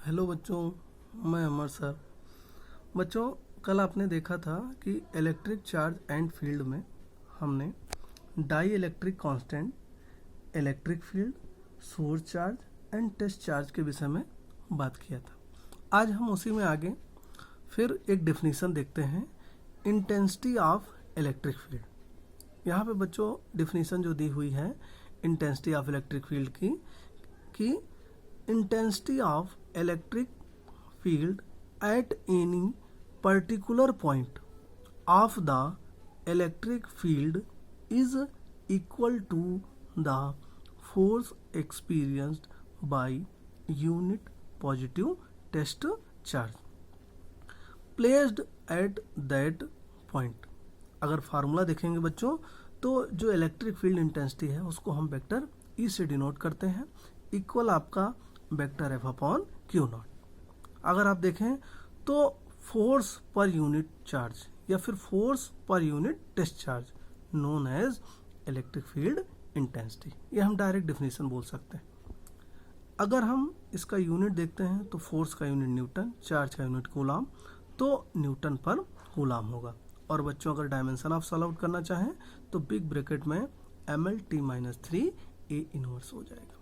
Hello बच्चों, मैं अमर sir. बच्चों, कल आपने देखा था कि इलेक्ट्रिक चार्ज एंड फील्ड में हमने dielectric constant, electric field, source charge and test charge के विषय में बात किया था। आज हम उसी में आगे फिर एक डेफिनेशन देखते हैं, इंटेंसिटी ऑफ इलेक्ट्रिक फील्ड। यहाँ पे बच्चों डेफिनेशन जो दी हुई है इंटेंसिटी ऑफ इलेक्ट्रिक फील्ड की intensity of electric field at any particular point of the electric field is equal to the force experienced by unit positive test charge placed at that point। अगर formula देखेंगे बच्चों तो जो electric field intensity है उसको हम vector E से denote करते हैं, इक्वल आपका vector F upon Q not. अगर आप देखें तो फोर्स पर यूनिट चार्ज या फिर force per unit test charge known as electric field intensity, ये हम डायरेक्ट डेफिनेशन बोल सकते हैं। अगर हम इसका यूनिट देखते हैं तो फोर्स का यूनिट न्यूटन, चार्ज का यूनिट कूलाम, तो न्यूटन पर कूलाम होगा। और बच्चों अगर डायमेंशन ऑफ सॉल्व आउट करना चाहें तो बिग ब्रैकेट में ml/3 A इनवर्स हो जाएगा।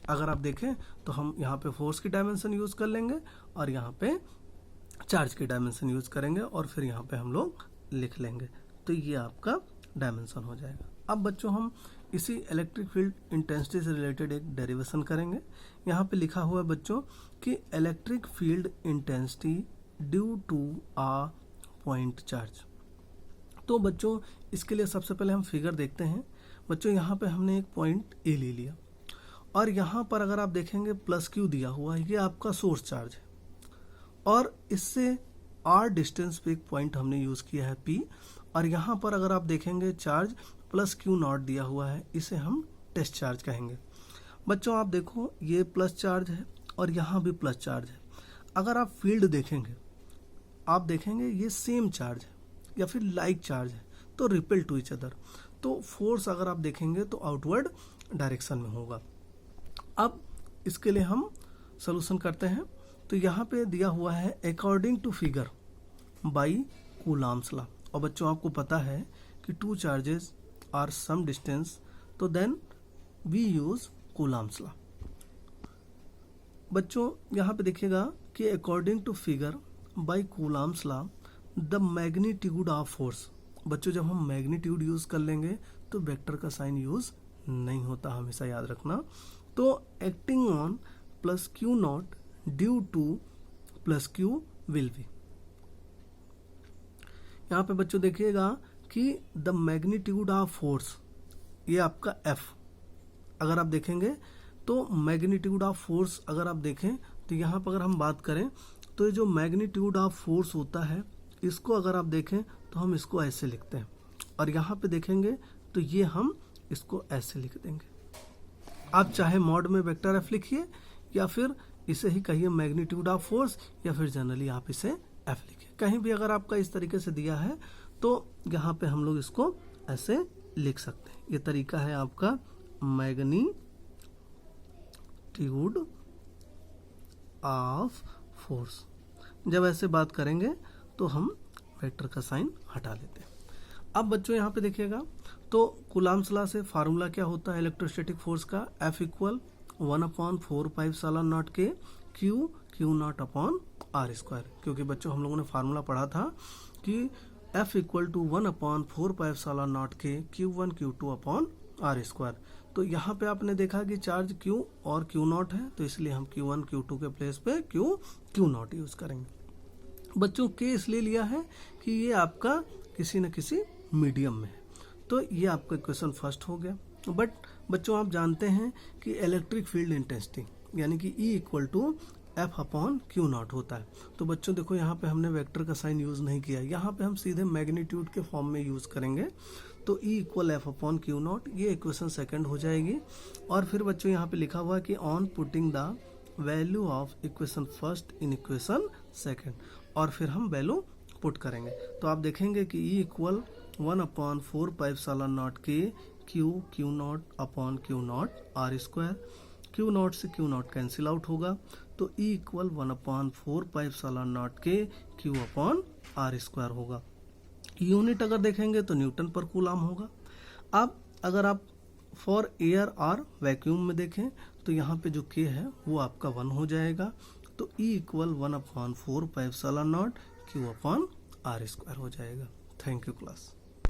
अगर आप देखें तो हम यहाँ पे फोर्स की डायमेंशन यूज कर लेंगे और यहाँ पे चार्ज की डायमेंशन यूज करेंगे और फिर यहाँ पे हम लोग लिख लेंगे, तो ये आपका डायमेंशन हो जाएगा। अब बच्चों हम इसी इलेक्ट्रिक फील्ड इंटेंसिटी से रिलेटेड एक डेरिवेशन करेंगे। यहाँ पे लिखा हुआ है बच्चों कि electric field intensity due to a point charge. तो बच्चों इसके लिए सबसे पहले हम फिगर देखते हैं। बच्चों यहाँ पे हमने एक पॉइंट ए ले लिया और यहाँ पर अगर आप देखेंगे प्लस क्यू दिया हुआ है, ये आपका सोर्स चार्ज है और इससे आर डिस्टेंस पे एक पॉइंट हमने यूज किया है पी, और यहाँ पर अगर आप देखेंगे चार्ज प्लस क्यू नॉट दिया हुआ है, इसे हम टेस्ट चार्ज कहेंगे। बच्चों आप देखो ये प्लस चार्ज है और यहाँ भी प्लस चार्ज है। अगर आप फील्ड देखेंगे आप देखेंगे ये सेम चार्ज है या फिर लाइक चार्ज है, तो रिपेल टू ईच अदर, तो फोर्स अगर आप देखेंगे तो आउटवर्ड डायरेक्शन में होगा। अब इसके लिए हम सॉल्यूशन करते हैं। तो यहाँ पे दिया हुआ है according to figure by Coulomb's law, और बच्चों आपको पता है कि two charges are some distance, तो then we use Coulomb's law. बच्चों यहाँ पे देखिएगा कि according to figure by Coulomb's law the magnitude of force. बच्चों जब हम मैग्नीट्यूड यूज कर लेंगे तो वेक्टर का साइन यूज नहीं होता, हमेशा याद रखना। तो acting on plus Q not due two plus Q will be. यहाँ पे बच्चों देखिएगा कि द मैग्नीट्यूड ऑफ फोर्स, ये आपका एफ। अगर आप देखेंगे तो मैग्नीट्यूड ऑफ फोर्स अगर आप देखें तो यहाँ पर अगर हम बात करें तो ये जो मैग्नीट्यूड ऑफ फोर्स होता है इसको अगर आप देखें तो हम इसको ऐसे लिखते हैं, और यहाँ पे देखेंगे तो ये हम इसको ऐसे लिख देंगे। आप चाहे मॉड में वेक्टर एफ लिखिए या फिर इसे ही कहिए मैग्नीट्यूड ऑफ फोर्स, या फिर जनरली आप इसे एफ लिखिए। कहीं भी अगर आपका इस तरीके से दिया है तो यहाँ पे हम लोग इसको ऐसे लिख सकते हैं। ये तरीका है आपका मैग्नीट्यूड ऑफ फोर्स। जब ऐसे बात करेंगे तो हम वेक्टर का साइन हटा लेते हैं। अब बच्चों यहाँ पे देखिएगा तो कूलाम्स लॉ से फार्मूला क्या होता है इलेक्ट्रोस्टैटिक फोर्स का, F इक्वल 1/4πε0 के Q naught upon R square. क्योंकि बच्चों हम लोगों ने फार्मूला पढ़ा था कि F इक्वल टू 1/4πε0 के Q1 Q2 upon R square. तो यहाँ पे आपने देखा कि चार्ज Q और Q नॉट है, तो इसलिए हम Q1 Q2 के प्लेस पे Q नॉट यूज करेंगे। बच्चों के इसलिए लिया है कि ये आपका किसी न किसी मीडियम में है, तो ये आपका इक्वेशन फर्स्ट हो गया। बट बच्चों आप जानते हैं कि इलेक्ट्रिक फील्ड इंटेंसिटी यानी कि E equal to F upon Q naught होता है। तो बच्चों देखो यहाँ पे हमने वेक्टर का साइन यूज नहीं किया, यहाँ पे हम सीधे मैग्नीट्यूड के फॉर्म में यूज करेंगे। तो E equal F upon Q not, ये इक्वेशन सेकंड हो जाएगी। और फिर बच्चों यहाँ पे लिखा हुआ है कि on putting the value of equation first in equation second, और फिर हम वैल्यू पुट करेंगे। तो आप देखेंगे कि E इक्वल 1/4πε0 के Q naught upon Q naught R square. Q naught से क्यू नॉट कैंसिल आउट होगा, तो E equal 1/4 pi epsilon naught के Q अपॉन आर स्क्वायर होगा। यूनिट अगर देखेंगे तो न्यूटन पर कूलम होगा। अब अगर आप फॉर एयर और वैक्यूम में देखें तो यहाँ पे जो K है वो आपका 1 हो जाएगा, तो E equal 1/4 pi epsilon naught Q upon R square हो जाएगा। Thank you class.